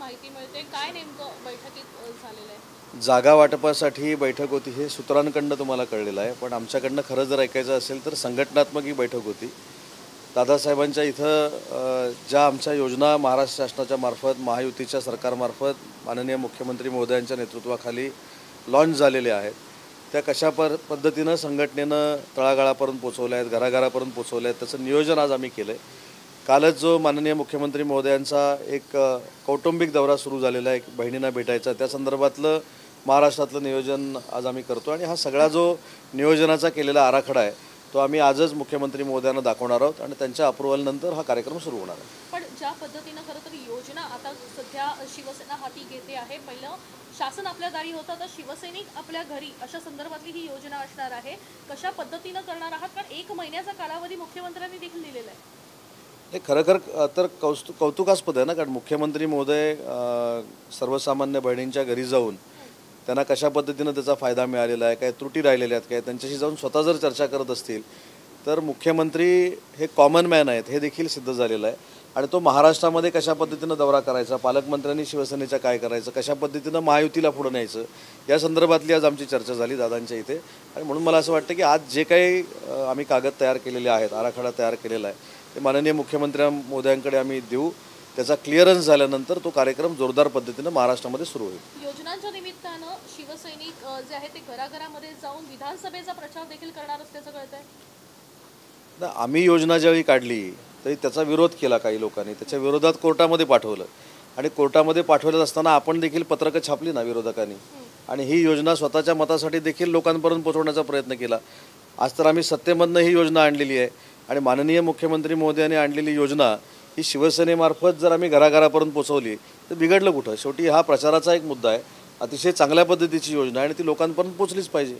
माहिती मिळते, काय नेमकं बैठकीत झालेलं आहे? जागा वाटपासाठी बैठक होती हे सूत्रांकडनं तुम्हाला कळलेलं आहे, पण आमच्याकडनं खरं जर ऐकायचं असेल तर संघटनात्मक ही बैठक होती. दादासाहेबांच्या इथं ज्या आमच्या योजना महाराष्ट्र शासनाच्या मार्फत महायुतीच्या सरकारमार्फत माननीय मुख्यमंत्री महोदयांच्या नेतृत्वाखाली लॉन्च झालेल्या आहेत, त्या कशा पद्धतीनं संघटनेनं तळागाळापर्यंत पोचवल्या आहेत, घराघरापर्यंत पोचवल्या आहेत, त्याचं नियोजन आज आम्ही केलं आहे. कालच जो माननीय मुख्यमंत्री महोदयांचा एक कौटुंबिक दौरा सुरू झालेला आहे बहिणींना भेटायचा, त्या संदर्भातलं महाराष्ट्रातलं नियोजन आज आम्ही करतो आणि हा सगळा जो नियोजनाचा केलेला आराखडा आहे तो आम्ही आजच मुख्यमंत्री महोदयांना दाखवणार आहोत आणि त्यांच्या अप्रुव्हलनंतर हा कार्यक्रम सुरू होणार आहे. पण ज्या पद्धतीनं खरं तर योजना आता सध्या शिवसेना हाती घेते आहे, पहिलं शासन आपल्या दारी होतं तर शिवसैनिक आपल्या घरी, अशा संदर्भातली ही योजना असणार आहे. कशा पद्धतीनं करणार आहात? कारण 1 महिन्याचा कालावधी मुख्यमंत्र्यांनी देखील दिलेला आहे. हे खरं तर कौतुकास्पद आहे ना, कारण मुख्यमंत्री महोदय सर्वसामान्य बहिणींच्या घरी जाऊन त्यांना कशा पद्धतीनं त्याचा फायदा मिळालेला आहे, काय त्रुटी राहिलेल्या आहेत काय, त्यांच्याशी जाऊन स्वतः जर चर्चा करत असतील तर मुख्यमंत्री हे कॉमन मॅन आहेत हे देखील सिद्ध झालेलं आहे. आणि तो महाराष्ट्रामध्ये कशा पद्धतीनं दौरा करायचा, पालकमंत्र्यांनी शिवसेनेच्या काय करायचं, कशा पद्धतीनं महायुतीला पुढं न्यायचं, या संदर्भातली आज आमची चर्चा झाली दादांच्या इथे. आणि म्हणून मला असं वाटतं की आज जे काही आम्ही कागद तयार केलेले आहेत, आराखडा तयार केलेला आहे, ते माननीय मुख्यमंत्री महोदयांकडे आम्ही देऊ. त्याचा क्लिअरन्स झाल्यानंतर तो कार्यक्रम जोरदार पद्धतीनं महाराष्ट्रामध्ये सुरू होईल. योजनांच्या निमित्तानं शिवसैनिक जे आहे ते घराघरामध्ये जाऊन विधानसभेचा प्रचार देखील करणार असल्याचं कळतंय. आम्ही योजना ज्यावेळी काढली तरी त्याचा विरोध केला काही लोकांनी, त्याच्या विरोधात कोर्टामध्ये पाठवलं आणि कोर्टामध्ये पाठवलं असताना आपण देखील पत्रकं छापली ना विरोधकांनी, आणि ही योजना स्वतःच्या मतासाठी देखील लोकांपर्यंत पोहोचवण्याचा प्रयत्न केला. आज तर आम्ही सत्तेमधनं ही योजना आणलेली आहे आणि माननीय मुख्यमंत्री महोदयांनी आणलेली योजना ही शिवसेनेमार्फत जर आम्ही घराघरापर्यंत पोचवली तर बिघडलं कुठं? शेवटी हा प्रचाराचा एक मुद्दा आहे, अतिशय चांगल्या पद्धतीची योजना आहे आणि ती लोकांपर्यंत पोचलीच पाहिजे.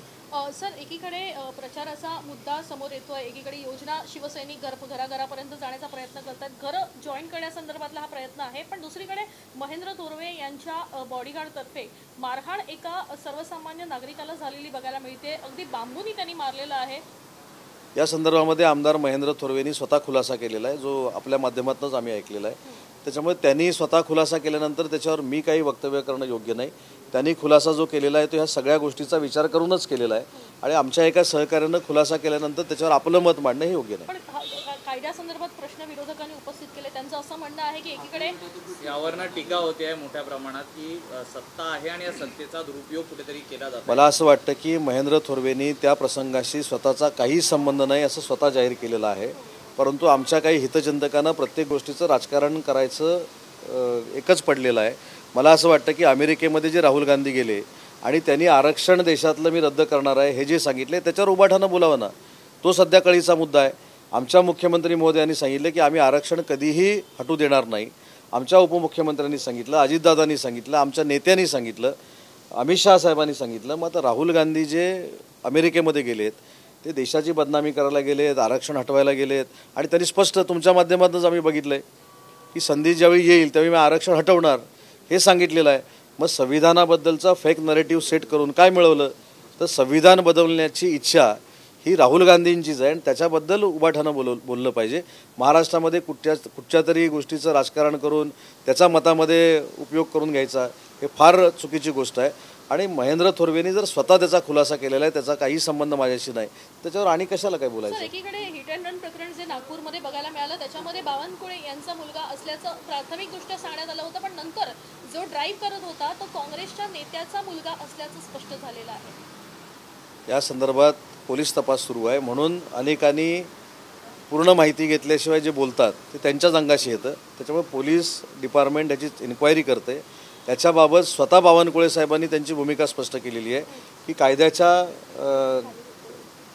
सर, एकीकडे प्रचाराचा मुद्दा समोर येतोय, एकीकडे योजना शिवसैनिक घराघरापर्यंत जाण्याचा प्रयत्न करतात, घरं जॉईन करण्यासंदर्भातला हा प्रयत्न आहे. पण दुसरीकडे महेंद्र थोरवे यांच्या बॉडीगार्डतर्फे मारहाण एका सर्वसामान्य नागरिकाला झालेली बघायला मिळते. अगदी बांबूनी त्यांनी मारलेलं आहे. या संदर्भामध्ये आमदार महेंद्र थोरवेंनी स्वतः खुलासा केलेला आहे, जो आपल्या माध्यमातूनच आम्ही ऐकलेला आहे. त्याच्यामुळे त्यांनी स्वतः खुलासा केल्यानंतर त्याच्यावर मी काही वक्तव्य करणं योग्य नाही. त्यांनी खुलासा जो केलेला आहे तो ह्या सगळ्या गोष्टीचा विचार करूनच केलेला आहे आणि आमच्या एका सहकार्यानं खुलासा केल्यानंतर त्याच्यावर आपलं मत मांडणं हे योग्य नाही. पण कायद्यासंदर्भात प्रश्न विरोधकांनी उपस्थित केले. त्यांचं असं म्हणणं आहे की एकीकडे यावरनं टीका होते आहे मोठ्या प्रमाणात की सत्ता आहे आणि या सत्तेचा दुरुपयोग कुठेतरी केला जातो. मला असं वाटतं की महेंद्र थोरवेंनी त्या प्रसंगाशी स्वतःचा काही संबंध नाही असं स्वतः जाहीर केलेलं आहे, परंतु आमच्या काही हितचिंतकांना प्रत्येक गोष्टीचं राजकारण करायचं एकच पडलेलं आहे. मला असं वाटतं की अमेरिकेमध्ये जे राहुल गांधी गेले आणि त्यांनी आरक्षण देशातलं मी रद्द करणार आहे हे जे सांगितले त्याच्यावर उभाठानं बोलावं ना, तो सध्या कळीचा मुद्दा आहे. आमच्या मुख्यमंत्री महोदयांनी सांगितलं की आम्ही आरक्षण कधीही हटू देणार नाही. आमच्या उपमुख्यमंत्र्यांनी सांगितलं, अजितदादांनी सांगितलं, आमच्या नेत्यांनी सांगितलं, अमित शहा साहेबांनी सांगितलं. मग आता राहुल गांधी जे अमेरिकेमध्ये गेलेत ते देशाची बदनामी करायला गेलेत, आरक्षण हटवायला गेलेत आणि त्यांनी स्पष्ट तुमच्या माध्यमातूनच आम्ही बघितलं आहे की संधी ज्यावेळी येईल त्यावेळी मी आरक्षण हटवणार हे सांगितलेलं आहे. मग संविधानाबद्दलचा फेक नरेटिव्ह सेट करून काय मिळवलं तर संविधान बदलण्याची इच्छा ही राहुल गांधींचीच आहे आणि त्याच्याबद्दल उभाठानं बोललं पाहिजे. महाराष्ट्रामध्ये कुठच्या तरी गोष्टीचं राजकारण करून त्याचा मतामध्ये उपयोग करून घ्यायचा हे फार चुकीची गोष्ट आहे. आणि महेंद्र थोरवेंनी जर स्वतः त्याचा खुलासा केलेला आहे, त्याचा काही संबंध माझ्याशी नाही, त्याच्यावर आणि कशाला काय बोलायचं. एकीकडे हिट अँड रन प्रकरण जे नागपूरमध्ये बघायला मिळालं त्याच्यामध्ये बावनकुळे यांचा मुलगा असल्याचं प्राथमिकदृष्ट्या सांगण्यात आलं होतं, पण नंतर जो ड्राईव्ह करत होता तो काँग्रेसच्या नेत्याचा मुलगा असल्याचं स्पष्ट झालेलं आहे. या संदर्भात पोलीस तपास सुरू आहे, म्हणून अनेकांनी पूर्ण माहिती घेतल्याशिवाय जे बोलतात ते त्यांच्याच अंगाशी येतं. त्याच्यामुळे पोलीस डिपार्टमेंट याची इन्क्वायरी करते. त्याच्याबाबत स्वतः बावनकुळे साहेबांनी त्यांची भूमिका स्पष्ट केलेली आहे की कायद्याच्या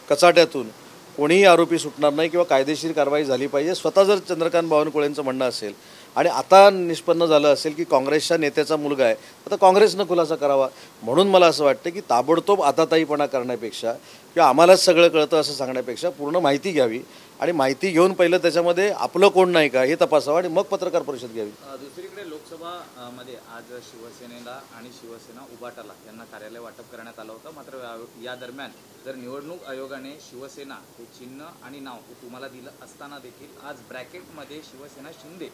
कचाट्यातून कोणीही आरोपी सुटणार नाही किंवा कायदेशीर कारवाई झाली पाहिजे. स्वतः जर चंद्रकांत बावनकुळेंचं म्हणणं असेल आणि आता निष्पन्न झालं असेल की काँग्रेसच्या नेत्याचा मुलगा आहे, आता काँग्रेसनं खुलासा करावा. म्हणून मला असं वाटतं की ताबडतोब आताताईपणा करण्यापेक्षा किंवा आम्हालाच सगळं कळतं असं सांगण्यापेक्षा पूर्ण माहिती घ्यावी आणि माहिती घेऊन पहिलं त्याच्यामध्ये आपलं कोण नाही का हे तपासावं आणि मग पत्रकार परिषद घ्यावी. दुसरीकडे लोकसभा मध्ये आज शिवसेनेला आणि शिवसेना उभाटाला यांना कार्यालय वाटप करण्यात आलं होतं. मात्र या दरम्यान जर निवडणूक आयोगाने शिवसेना हे चिन्ह आणि नाव तुम्हाला दिलं असताना देखील आज ब्रॅकेटमध्ये शिवसेना शिंदे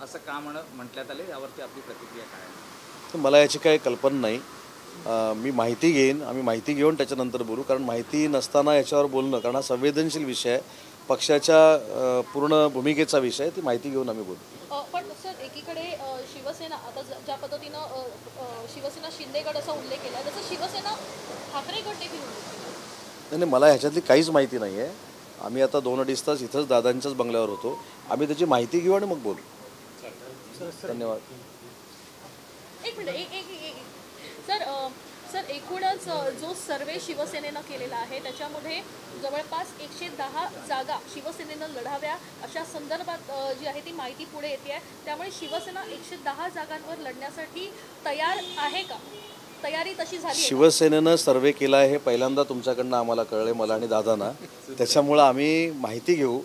असं का म्हटल्यात आले, यावरती आपली प्रतिक्रिया काय आहे? तर मला याची काही कल्पना नाही. मी माहिती घेईन, आम्ही माहिती घेऊन त्याच्यानंतर बोलू, कारण माहिती नसताना याच्यावर बोलणं, कारण हा संवेदनशील विषय आहे, पक्षाच्या पूर्ण भूमिकेचा विषय आहे, ती माहिती घेऊन आम्ही बोलू. पण सर एकीकडे शिवसेना आता ज्या पद्धतीनं शिवसेना शिंदे गट असा उल्लेख केला तसं शिवसेना ठाकरे गट देखील उल्लेख केला. नाही, मला ह्याच्यातली काहीच माहिती नाही आहे. आम्ही आता 2-2.5 तास इथंच दादांच्याच बंगल्यावर होतो. आम्ही त्याची माहिती घेऊ आणि मग बोलू. धन्यवाद. एक मिनिट एक सर सर एकूणच जो सर्वे शिवसेनेनं केलेला आहे त्याच्यामध्ये जवळपास 110 जागा शिवसेनेनं लढाव्या अशा संदर्भात जी आहे ती माहिती पुढे येते आहे. त्यामुळे शिवसेना 110 जागांवर लढण्यासाठी तयार आहे का? तयारी तशी झाली? शिवसेनेनं सर्वे केला आहे हे पहिल्यांदा तुमच्याकडनं आम्हाला कळले, मला आणि दादांना. त्याच्यामुळं आम्ही माहिती घेऊ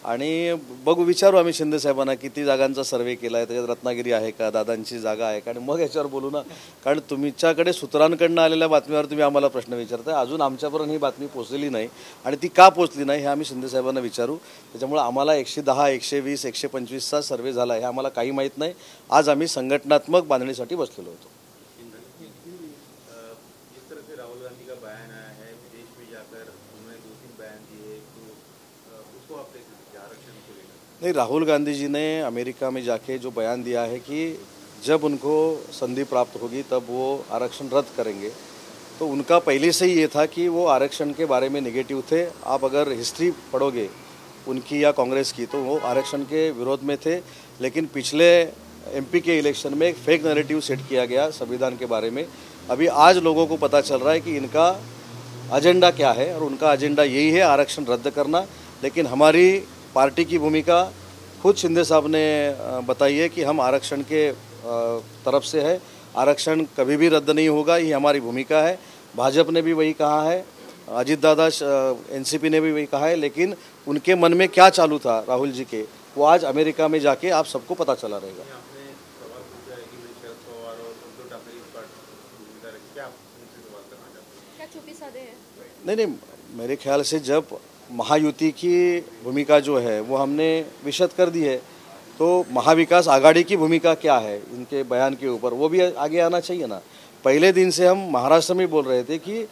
आणि बघू, विचारू आम्ही शिंदे साहेबांना किती जागांचा सर्वे केला आहे, त्याच्यात रत्नागिरी आहे का, दादांची जागा आहे का, आणि मग याच्यावर बोलू ना. कारण तुमच्याकडे सूत्रांकडनं आलेल्या बातमीवर तुम्ही आम्हाला प्रश्न विचारताय. अजून आमच्यापर्यंत ही बातमी पोचलेली नाही आणि ती का पोचली नाही हे आम्ही शिंदे साहेबांना विचारू. त्याच्यामुळे आम्हाला 110, 120, 125चा सर्वे झाला हे आम्हाला काही माहीत नाही. आज आम्ही संघटनात्मक बांधणीसाठी बसलेलो होतो. राहुल गांधी का बयान आया है, विदेश में जाकर उन्होंने 2-3 बयान दिए, तो उसको आप आरक्षण को लेकर? नहीं, राहुल गांधी जी ने अमेरिका में जाके जो बयान दिया है कि जब उनको संधि प्राप्त होगी तब वो आरक्षण रद्द करेंगे, तो उनका पहले से ही ये था कि वो आरक्षण के बारे में नेगेटिव थे. आप अगर हिस्ट्री पढ़ोगे उनकी या कांग्रेस की, तो वो आरक्षण के विरोध में थे. लेकिन पिछले एमपी के इलेक्शन में एक फेक नैरेटिव सेट किया गया संविधान के बारे में. अभी आज लोगों को पता चल रहा है कि इनका एजेंडा क्या है, और उनका एजेंडा यही है आरक्षण रद्द करना. लेकिन हमारी पार्टी की भूमिका खुद शिंदे साहब ने बताई है कि हम आरक्षण के तरफ से है. आरक्षण कभी भी रद्द नहीं होगा, ये हमारी भूमिका है. भाजपा ने भी वही कहा है, अजीत दादा एनसीपी ने भी वही कहा है. लेकिन उनके मन में क्या चालू था राहुल जी के, वो आज अमेरिका में जाके आप सबको पता चला रहेगा. नहीं, मेरे ख्याल से जब महायुति की भूमिका जो है वो हमने विशद कर दी है, तो महाविकास आघाड़ी की भूमिका क्या है इनके बयान के ऊपर, वो भी आगे आना चाहिए ना. पहले दिन से हम महाराष्ट्र में बोल रहे थे कि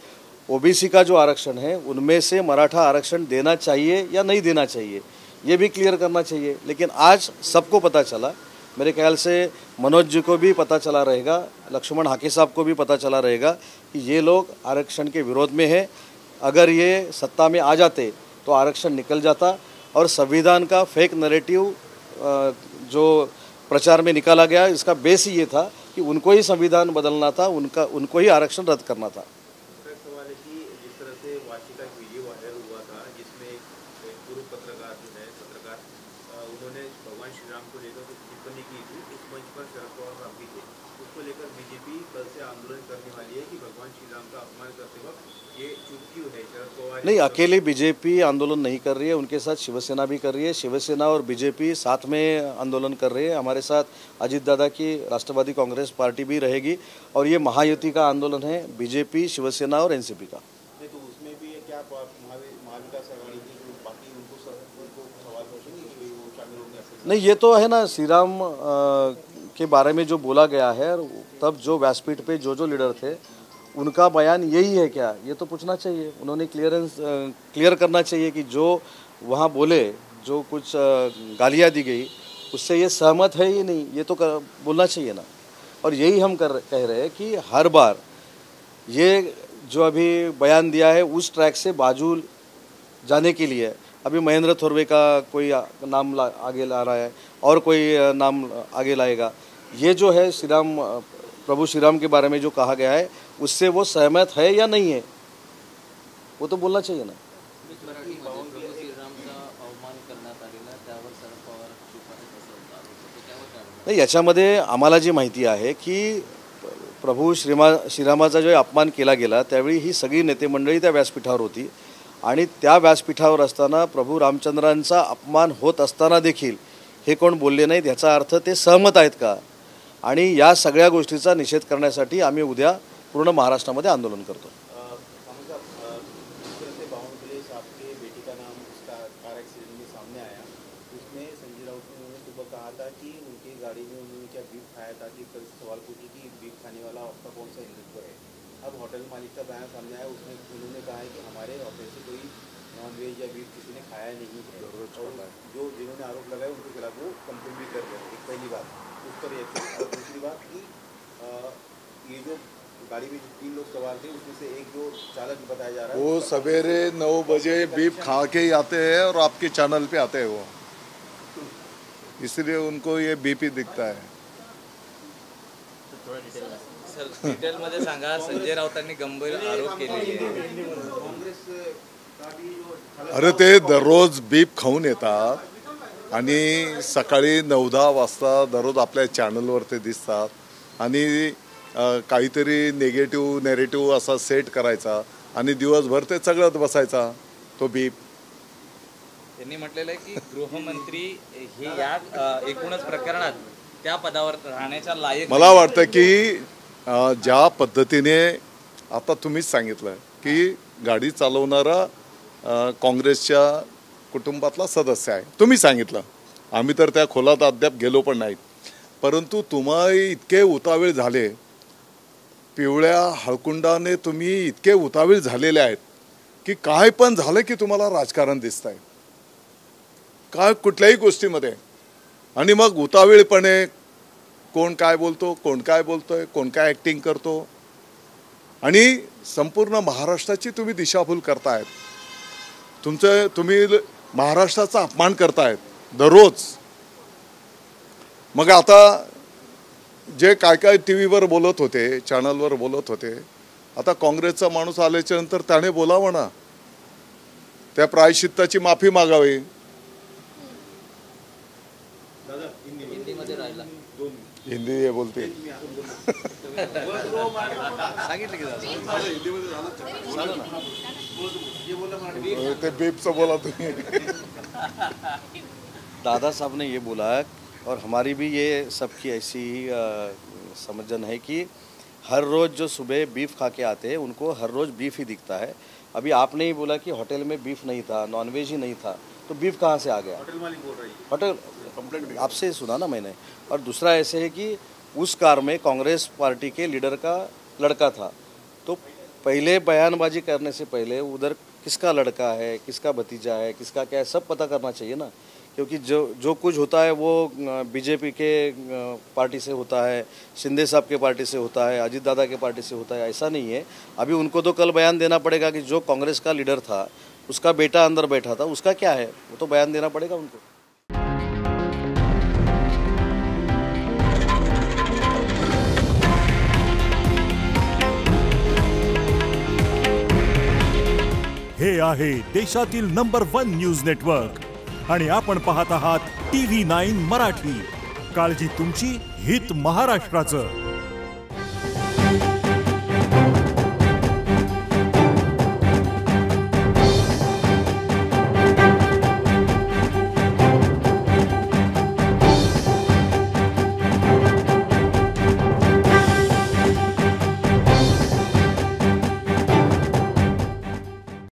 ओबीसी का जो आरक्षण है उनमें से मराठा आरक्षण देना चाहिए या नहीं देना चाहिए, ये भी क्लियर करना चाहिए. लेकिन आज सबको पता चला. मेरे ख्याल से मनोज जी को भी पता चला रहेगा, लक्ष्मण हाके साहब को भी पता चला रहेगा कि ये लोग आरक्षण के विरोध में है. अगर ये सत्ता में आ जाते तो आरक्षण निकल जाता, और संविधान का फेक नैरेटिव जो प्रचार में निकाला गया, इसका बेस ही ये था कि उनको ही संविधान बदलना था, उनको ही आरक्षण रद्द करना था. सवाल है कि जिस तरह से वाशी का एक वीडियो वायरल हुआ था जिसमें एक पूर्व पत्रकार उन्होंने भगवान श्री राम को लेकर कुछ टिप्पणी की थी, उस मंच पर शरद पवार साहब भी थे. उसको लेकर बीजेपी कल से आंदोलन करने वाली है कि भगवान श्री राम का अपमान करते वक्त ये चूक क्यों है. शरद पवार नहीं, अकेले बीजेपी आंदोलन नहीं कर रही है, उनके साथ शिवसेना भी कर रही है. शिवसेना और बीजेपी साथ में आंदोलन कर रही है. हमारे साथ अजीत दादा की राष्ट्रवादी कांग्रेस पार्टी भी रहेगी, और ये महायुति का आंदोलन है, बीजेपी, शिवसेना और एनसीपी का. तो उसमें भी क्या महाविकास आघाड़ी की जो बाकी उनको सवाल पूछेंगे कि वो शामिल होंगे? नहीं, ये तो है ना, श्री राम के बारे में जो बोला गया है, तब जो व्यासपीठ पे जो लीडर थे उनका बयान यही है क्या, ये तो पूछना चाहिए. उन्होंने क्लियर करना चाहिए कि जो वहाँ बोले, जो कुछ गालियाँ दी गई, उससे ये सहमत है ही नहीं, ये तो बोलना चाहिए ना. और यही हम कह रहे हैं कि हर बार ये जो अभी बयान दिया है उस ट्रैक से बाजू जाने के लिए अभी महेंद्र थोरवे का कोई नाम आगे ला रहा है, और कोई नाम आगे लाएगा. ये जो है प्रभु श्री राम के बारे में जो कहा गया है, उससे वो सहमत है या नहीं है, वो तो बोलना चाहिए ना. नाही, याच्यामध्ये आम्हाला जी माहिती आहे की प्रभू श्रीरामाचा जो अपमान केला गेला, त्यावेळी ही सगळी नेते मंडळी त्या व्यासपीठावर होती, आणि त्या व्यासपीठावर असताना प्रभू रामचंद्रांचा अपमान होत असताना देखील हे कोण बोलले नाहीत. याचा अर्थ ते सहमत आहेत का? आणि या सगळ्या गोष्टीचा निषेध करण्यासाठी आम्ही उद्या पूर्ण महाराष्ट्रामध्ये आंदोलन करतो. बेटी का नाम उसका कार एक्सीडेंट में सामने आया, उसमें संजय राउत ने सुबह कहा था कि उनके में उन्होंने क्या बीफ खाया था कि कल सवाल पूछी कि बीफ खाने वाला आपका कौन सा हिंदुत्व है। अब होटल मालिक का बयान सामने आया, उसमें उन्होंने कहा है कि हमारे होटल से कोई नॉन वेज या बीफ किसी ने खाया नहीं है, और जो जिन्होंने आरोप लगाए उनके खिलाफ वो कंप्लेन भी कर रहे हैं। एक पहली बात उस पर रिएक्शन, और दूसरी बात कि ये जो गाड़ी में 3 लोग सवार थे उसमें से एक जो चालक बताया जा रहा है वो सवेरे 9 बजे बीफ खा के ही आते हैं और आपके चैनल पे आते हैं वो, इसलिए उनको ये बीपी दिखता है। सर डिटेलमध्ये सांगा, संजय राऊतांनी गंभीर आरोप केलेले आहेत। काँग्रेस का भी जो अरे ते दररोज बीफ खाऊन येतात आणि सकाळी 9-10 वाजता दररोज आपल्या चॅनलवर ते दिसतात आणि काहीतरी नेरेटिव्ह असा सेट करायचा आणि दिवसभर ते चगळत बसायचा तो बीफ। त्यांनी म्हटलेलं आहे की गृहमंत्री हे या एकूणच प्रकरणात त्या पदावर राहण्याच्या लायक मला वाटतं की ज्या पद्धतीने आता तुम्हीच सांगितलं की गाडी चालवणारा काँग्रेसच्या कुटुंबातला सदस्य आहे, तुम्ही सांगितलं, आम्ही तर त्या खोलात अद्याप गेलो पण नाहीत, परंतु तुम्ही इतके उतावीळ झाले, पिवळ्या हळकुंडाने तुम्ही इतके उतावीळ झालेले आहेत की काय पण झालं की तुम्हाला राजकारण दिसतंय काय कुठल्याही गोष्टीमध्ये, आणि मग उतावीळपणे कोण काय बोलतो, कोण काय बोलतोय, कोण काय ॲक्टिंग करतो, आणि संपूर्ण महाराष्ट्राची तुम्ही दिशाभूल करतायत, तुम्ही महाराष्ट्राचा अपमान करतायत दररोज। मग आता जे काय टीव्हीवर बोलत होते, चॅनलवर बोलत होते, आता काँग्रेसचा माणूस आल्याच्या नंतर त्याने बोलावं ना, त्या प्रायश्चित्ताची माफी मागावी। हिंदीमध्ये राहिला हिंदी हे बोलते सांगितलं की ते बीपचं बोला तुम्ही। दादा साहब ने ये बोला, और हमारी भी ये सबकी ऐसी ही समझन है कि हर रोज़ जो सुबह बीफ खा के आते हैं उनको हर रोज़ बीफ ही दिखता है। अभी आपने ही बोला कि होटल में बीफ नहीं था, नॉनवेज ही नहीं था, तो बीफ कहाँ से आ गया? होटल मालिक बोल रही है। होटल कंप्लेंट आपसे सुना ना मैंने। और दूसरा ऐसे है कि उस कार में कांग्रेस पार्टी के लीडर का लड़का था, तो पहले बयानबाजी करने से पहले उधर किसका लड़का है, किसका भतीजा है, किसका क्या है, सब पता करना चाहिए ना, क्योंकि जो कुछ होता है वो बीजेपी के पार्टी से होता है, शिंदे साहब के पार्टी से होता है, अजीत दादा के पार्टी से होता है, ऐसा नहीं है। अभी उनको तो कल बयान देना पड़ेगा कि जो कांग्रेस का लीडर था उसका बेटा अंदर बैठा था, उसका क्या है, वो तो बयान देना पड़ेगा उनको। हे आहे देशातील नंबर 1 न्यूज नेटवर्क आणि आपण पाहत आहात TV9 मराठी। काळजी तुमची, हित महाराष्ट्राचं।